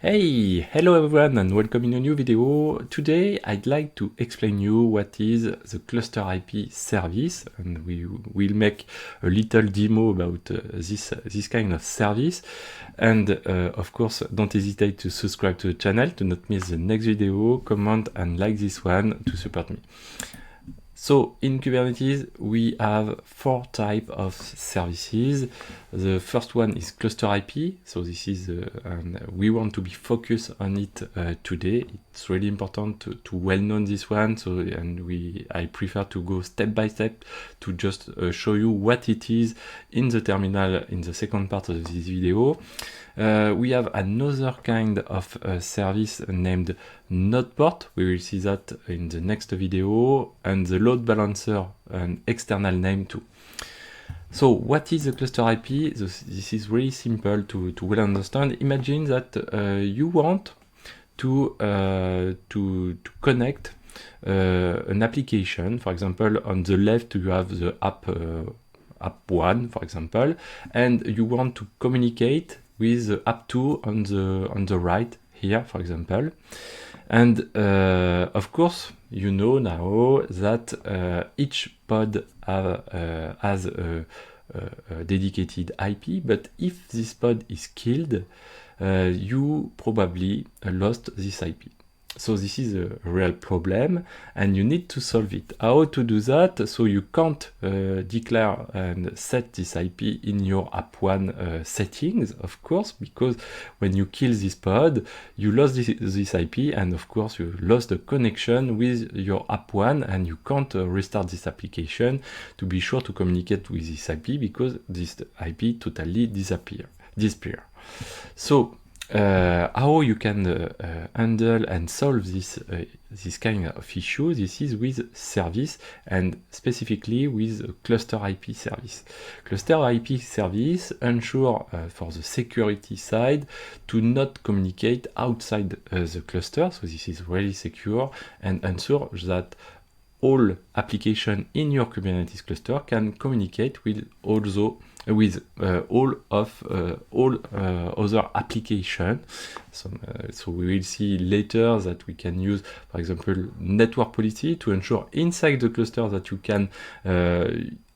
Hey, hello everyone and welcome in a new video. Today I'd like to explain you what is the ClusterIP service, and we will make a little demo about this kind of service. And of course, don't hesitate to subscribe to the channel to not miss the next video, comment and like this one to support me. So in Kubernetes, we have 4 types of services. The first one is ClusterIP. So this is, and we want to be focused on it today. It's really important to well know this one. So, and I prefer to go step by step to just show you what it is in the terminal in the second part of this video. We have another kind of service named node port. We will see that in the next video, and the load balancer, an external name too. So what is the ClusterIP? This is really simple to well understand. Imagine that you want to connect an application. For example, on the left you have the app 1, for example, and you want to communicate with the app 2 on the right here, for example. And of course, you know now that each pod has a dedicated IP, but if this pod is killed, you probably lost this IP. So this is a real problem and you need to solve it. How to do that? So you can't declare and set this IP in your app1 settings, of course, because when you kill this pod, you lost this IP, and of course you lost the connection with your app1, and you can't restart this application to be sure to communicate with this IP, because this IP totally disappear. So how you can handle and solve this kind of issue? This is with service, and specifically with ClusterIP service. ClusterIP service ensure for the security side to not communicate outside the cluster, so this is really secure, and ensure that all applications in your Kubernetes cluster can communicate with all other applications. So we will see later that we can use, for example, network policy to ensure inside the cluster that you can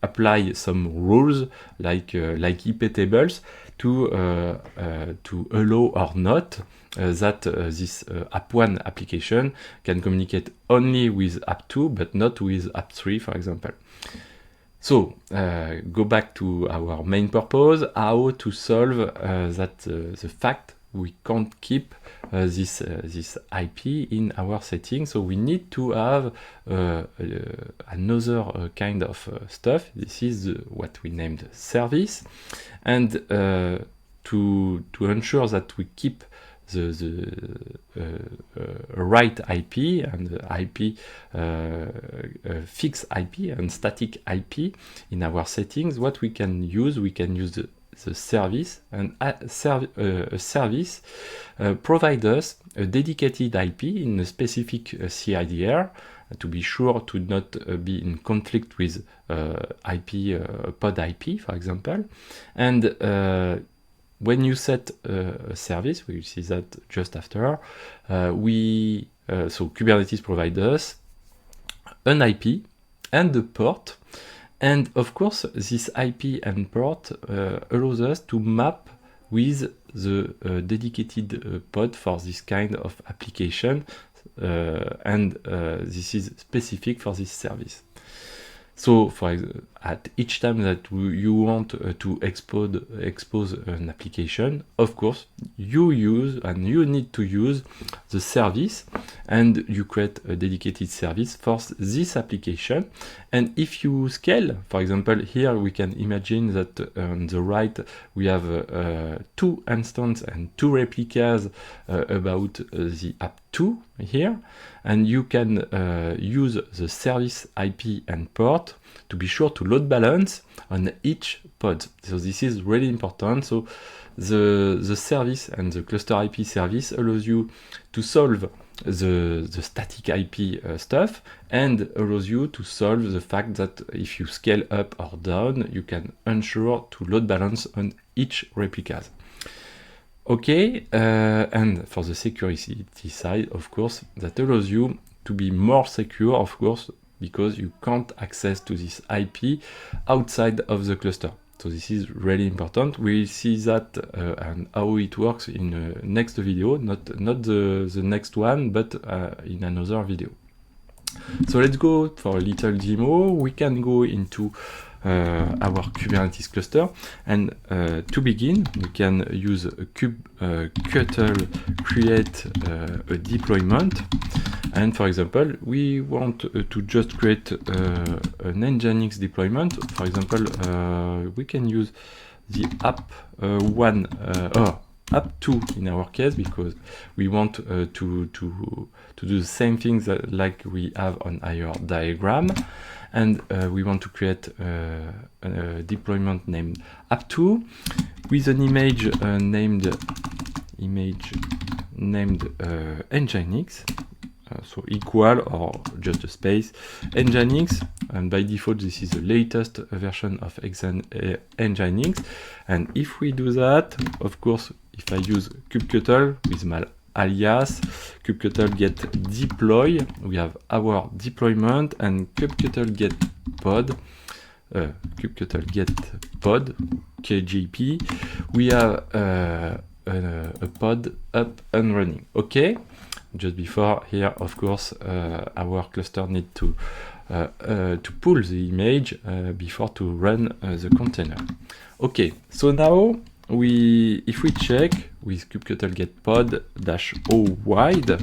apply some rules like IP tables to allow or not that this app1 application can communicate only with app2 but not with app3, for example. So go back to our main purpose, how to solve the fact we can't keep this IP in our settings. So we need to have another kind of stuff. This is what we named service, and to ensure that we keep the right IP and the IP fixed IP and static IP in our settings, what we can use the service, and a service provides us a dedicated IP in a specific CIDR to be sure to not be in conflict with pod IP, for example. And when you set a service, we will see that just after, so Kubernetes provides us an IP and a port, and of course this IP and port allows us to map with the dedicated pod for this kind of application, and this is specific for this service. So at each time that you want to expose an application, of course, you need to use the service, and you create a dedicated service for this application. And if you scale, for example, here we can imagine that on the right we have 2 instances and 2 replicas about the app2 here, and you can use the service IP and port to be sure to load balance on each pod. So this is really important. So the service and the ClusterIP service allows you to solve the static IP stuff, and allows you to solve the fact that if you scale up or down, you can ensure to load balance on each replicas. Okay, and for the security side, of course, that allows you to be more secure, of course, because you can't access to this IP outside of the cluster. So this is really important. We'll see that and how it works in the next video, not the next one, but in another video. So let's go for a little demo. We can go into our Kubernetes cluster, and to begin, we can use a kubectl create a deployment. And for example, we want to just create an Nginx deployment. For example, we can use the app1 or app2 in our case, because we want to do the same things like we have on our diagram, and we want to create a deployment named app2 with an image named Nginx. So equal or just a space Nginx, and by default this is the latest version of Nginx. And if we do that, of course, if I use kubectl with my alias kubectl get deploy, we have our deployment, and kubectl get pod KGP, we have a pod up and running. Okay. Just before here, of course, our cluster need to pull the image before to run the container. Okay, so now if we check with kubectl get pod -o wide,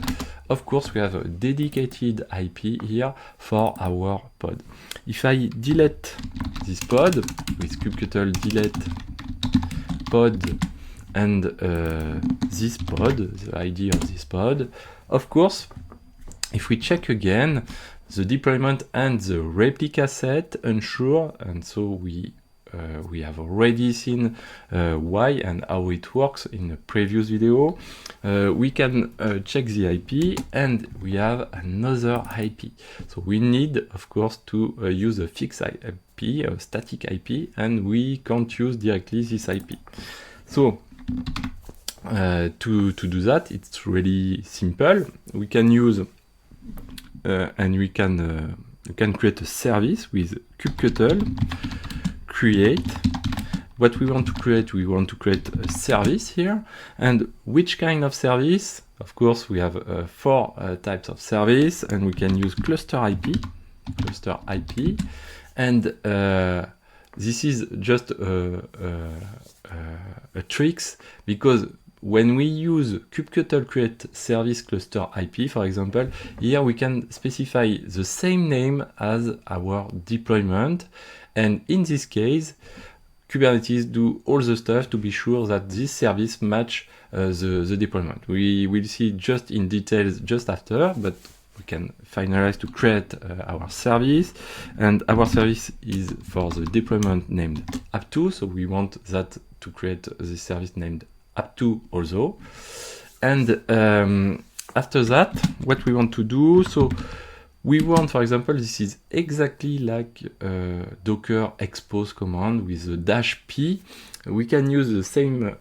of course we have a dedicated IP here for our pod. If I delete this pod with kubectl delete pod and this pod, the ID of this pod, of course, if we check again, the deployment and the replica set ensure, and so we have already seen why and how it works in a previous video. We can check the IP, and we have another IP. So we need, of course, to use a fixed IP, a static IP, and we can't use directly this IP. So to do that, it's really simple. We can use and we can create a service with kubectl create. What we want to create a service here. And which kind of service? Of course, we have 4 types of service, and we can use ClusterIP, and this is just a tricks, because when we use kubectl create service cluster IP, for example, here we can specify the same name as our deployment, and in this case, Kubernetes do all the stuff to be sure that this service match the deployment. We will see just in details just after, but we can finalize to create our service, and our service is for the deployment named app2, so we want that to create the service named app2 also. And after that, what we want to do, so we want, for example, this is exactly like Docker expose command with the -p. We can use the same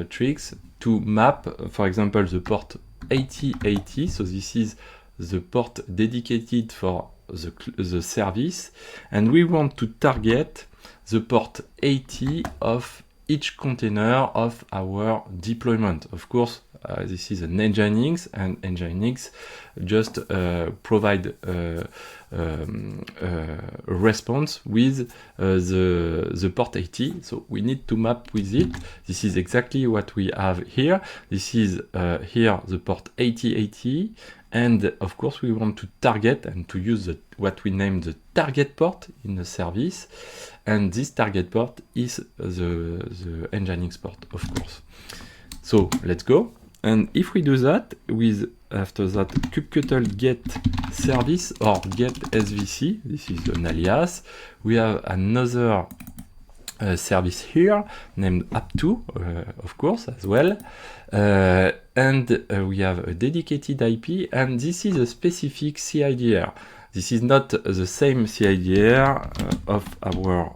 tricks to map, for example, the port 8080. So this is the port dedicated for the service, and we want to target the port 80 of each container of our deployment. Of course, this is an Nginx, and Nginx just provide a response with the port 80. So we need to map with it. This is exactly what we have here. This is here the port 8080, and of course we want to target and to use what we name the target port in the service. And this target port is the Nginx port, of course. So let's go. And if we do that with, after that, kubectl get service or get svc, this is an alias, we have another service here named app2, of course, as well. and we have a dedicated IP, and this is a specific CIDR. This is not the same CIDR of our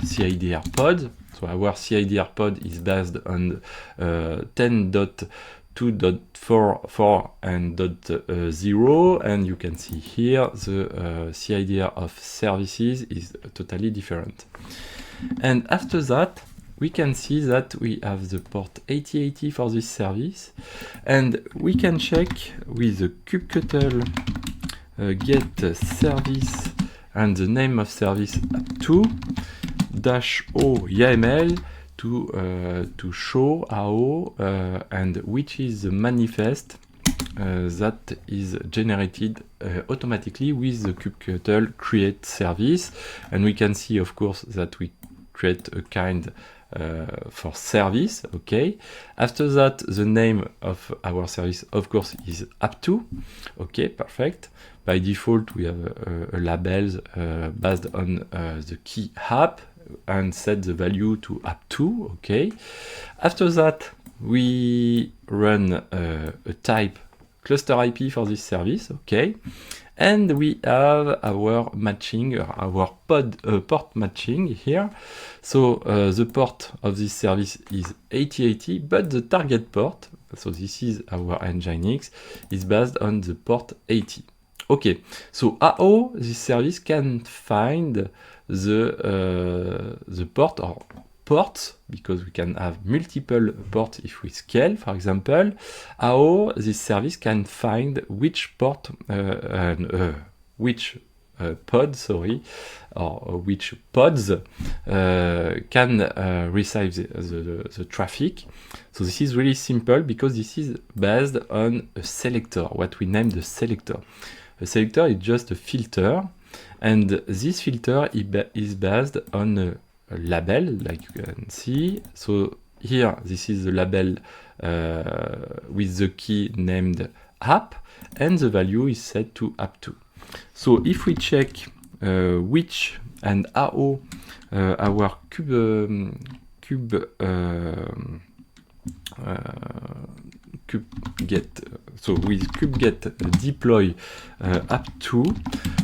CIDR pod. So our CIDR pod is based on 10.2.44 and .0, and you can see here the CIDR of services is totally different. And after that, we can see that we have the port 8080 for this service, and we can check with the kubectl get service and the name of service app2 -o YAML to show how and which is the manifest that is generated automatically with the kubectl create service. And we can see, of course, that we create a kind for service. Okay. After that, the name of our service, of course, is app2. Okay, perfect. By default, we have a labels based on the key app and set the value to app2. Okay. After that, we run a type ClusterIP for this service. Okay. And we have our matching, our port matching here. So the port of this service is 8080, but the target port, so this is our Nginx, is based on the port 80. Okay, so how this service can find the port or ports, because we can have multiple ports if we scale, for example, how this service can find which port which pod, sorry, or which pods can receive the traffic. So this is really simple because this is based on a selector, what we name the selector. A selector is just a filter, and this filter is based on a label, like you can see. So here, this is the label with the key named app, and the value is set to app2. So if we check which and how our kubeget, so with kubeget deploy app2,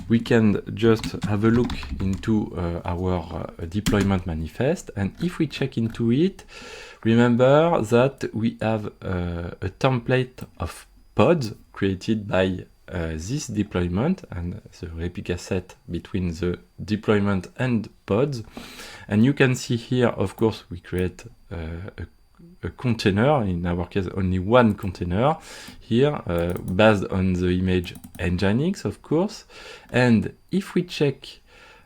we can just have a look into our deployment manifest, and if we check into it, remember that we have a template of pods created by this deployment and the replica set between the deployment and pods. And you can see here, of course, we create a container, in our case only one container here, based on the image Nginx, of course. And if we check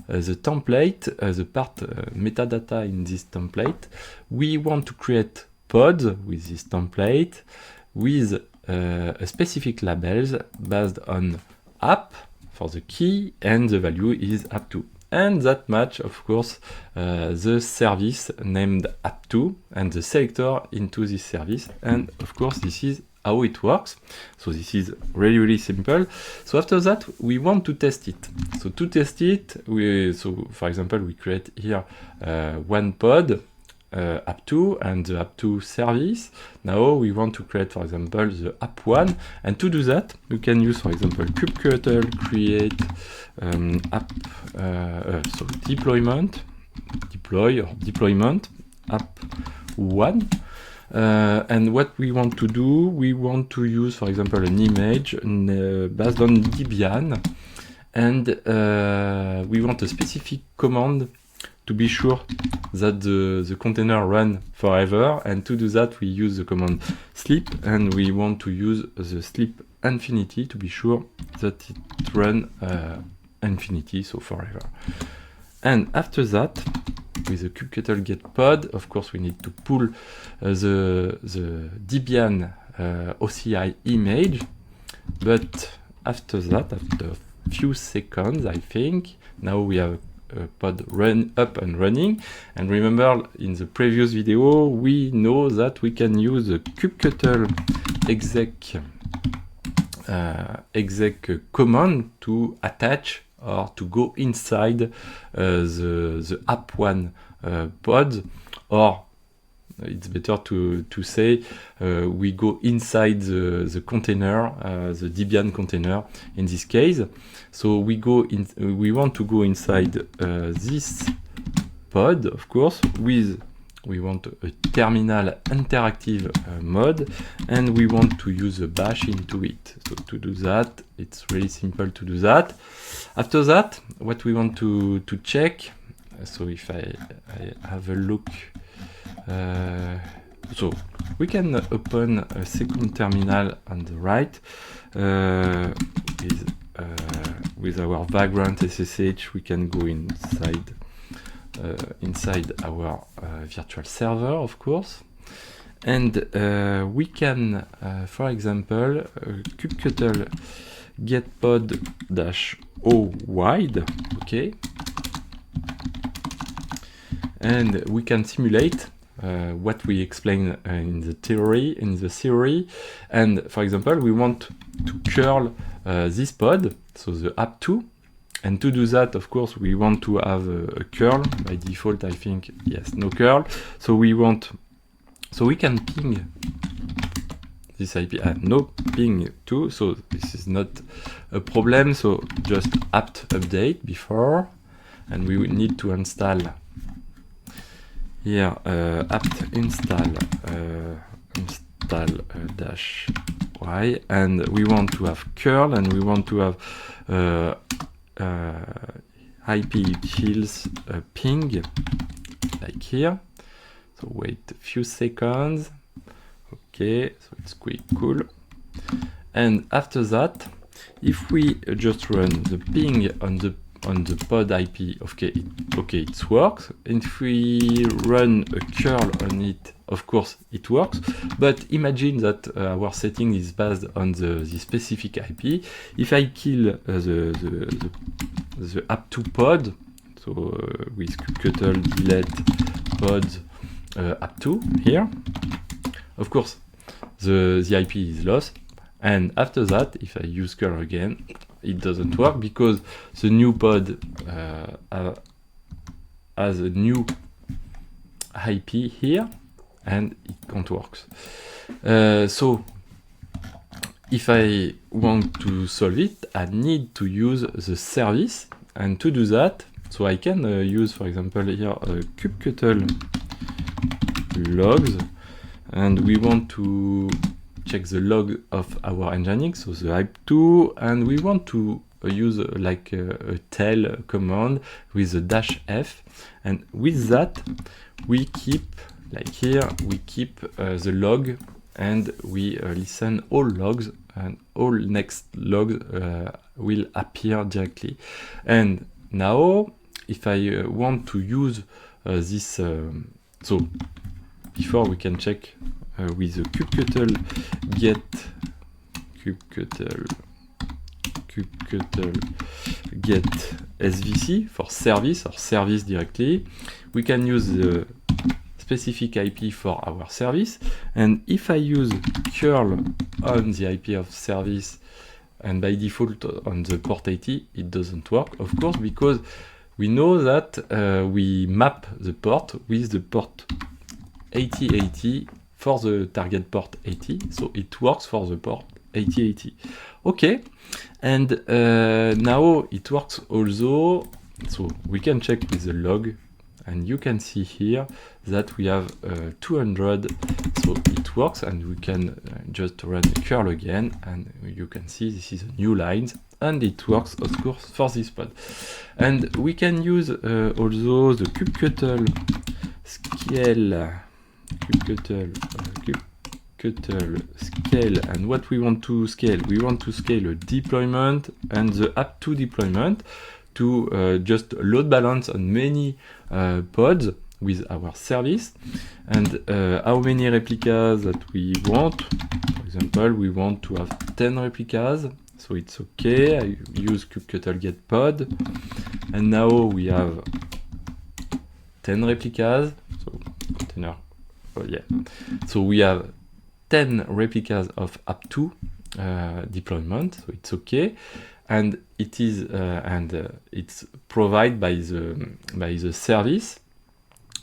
the template, the part metadata in this template, we want to create pods with this template with a specific labels based on app for the key, and the value is app2. And that match, of course, the service named app2 and the selector into this service. And of course, this is how it works. So this is really, really simple. So after that, we want to test it. So to test it, so for example, we create here one pod, app2 and the app2 service. Now we want to create, for example, the app1, and to do that we can use, for example, kubectl create app so deployment app1, and what we want to do, we want to use, for example, an image based on Debian, and we want a specific command to be sure that the container run forever. And to do that, we use the command sleep, and we want to use the sleep infinity to be sure that it run infinity, so forever. And after that, with the kubectl get pod, of course, we need to pull the Debian OCI image. But after that, after a few seconds, I think, now we have pod run up and running. And remember, in the previous video, we know that we can use the kubectl exec command to attach or to go inside the app1 pod, or it's better to say we go inside the container, the Debian container in this case. So we want to go inside this pod, of course, we want a terminal interactive mode, and we want to use a bash into it. So to do that, it's really simple to do that. After that, what we want to check, so if I have a look, so we can open a second terminal on the right with our vagrant SSH. We can go inside our virtual server, of course, and we can, for example, kubectl get pod -o wide, okay, and we can simulate what we explained in the theory. And for example, we want to curl this pod, so the app2. And to do that, of course, we want to have a curl. By default, I think, yes, no curl. So we can ping this IP at no ping 2. So this is not a problem. So just apt update before, and we will need to install here apt install -y, and we want to have curl, and we want to have IP utils ping, like here. So wait a few seconds. Okay, so it's quite cool. And after that, if we just run the ping on the pod IP, okay, it works. And if we run a curl on it, of course it works. But imagine that our setting is based on the specific IP. If I kill the app2 pod, so with kubectl delete pods app2 here, of course the IP is lost. And after that, if I use curl again, it doesn't work because the new pod has a new IP here, and it can't work. So if I want to solve it, I need to use the service. And to do that, so I can use, for example, here kubectl logs, and we want to check the log of our Nginx, so the app2, and we want to use like a tail command with a -f, and with that we keep, like here, we keep the log, and we listen all logs, and all next logs will appear directly. And now if I want to use this, so before we can check with the kubectl get svc for service, or service directly. We can use the specific IP for our service, and if I use curl on the IP of service, and by default on the port 80, it doesn't work, of course, because we know that we map the port with the port 8080 for the target port 80, so it works for the port 8080. Okay, and now it works also, so we can check with the log, and you can see here that we have 200, so it works, and we can just run curl again, and you can see this is a new line, and it works, of course, for this pod. And we can use also the kubectl scale, scale, and what we want to scale? We want to scale a deployment and the app2 deployment to just load balance on many pods with our service, and how many replicas that we want. For example, we want to have 10 replicas, so it's okay. I use kubectl get pod, and now we have 10 replicas, so container, oh yeah, so we have 10 replicas of app2 deployment, so it's okay, and it is it's provided by the service,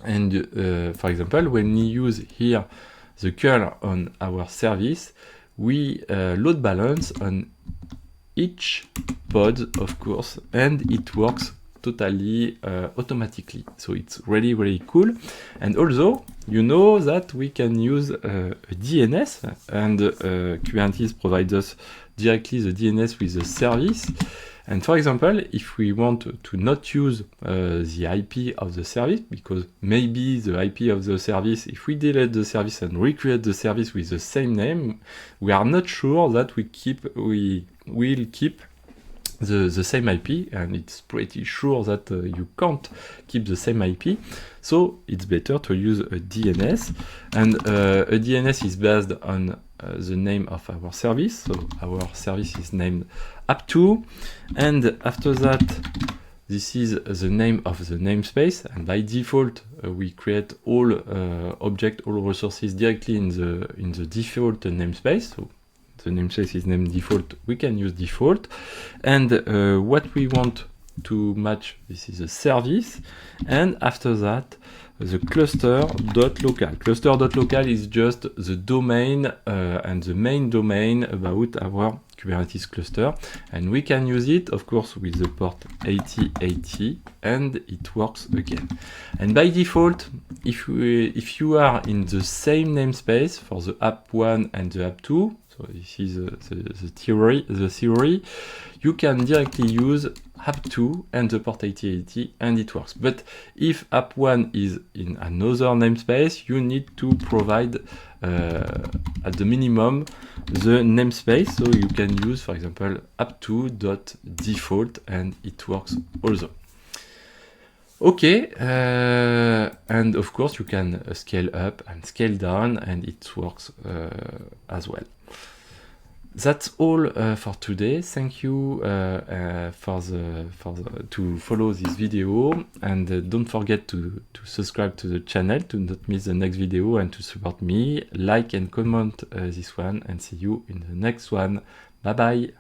And for example, when we use here the curl on our service, we load balance on each pod, of course, and it works totally automatically. So it's really, really cool. And also, you know that we can use a DNS, and Kubernetes provides us directly the DNS with the service. And for example, if we want to not use the IP of the service, because maybe the IP of the service, if we delete the service and recreate the service with the same name, we are not sure that we will keep the same IP, and it's pretty sure that you can't keep the same IP. So it's better to use a DNS, and a DNS is based on the name of our service. So our service is named app2, and after that, this is the name of the namespace, and by default we create all object, all resources directly in the default namespace. So the namespace is named default, we can use default, and what we want to match, this is a service, and after that the cluster.local. Cluster.local is just the domain and the main domain about our Kubernetes cluster, and we can use it, of course, with the port 8080, and it works again. And by default, if you are in the same namespace for the app1 and the app2, so this is the theory, you can directly use app2 and the port 8080, and it works. But if app1 is in another namespace, you need to provide at the minimum the namespace, so you can use, for example, app2.default, and it works also. Okay, and of course you can scale up and scale down, and it works as well. That's all for today. Thank you to follow this video, and don't forget to subscribe to the channel to not miss the next video, and to support me. Like and comment this one, and see you in the next one. Bye bye.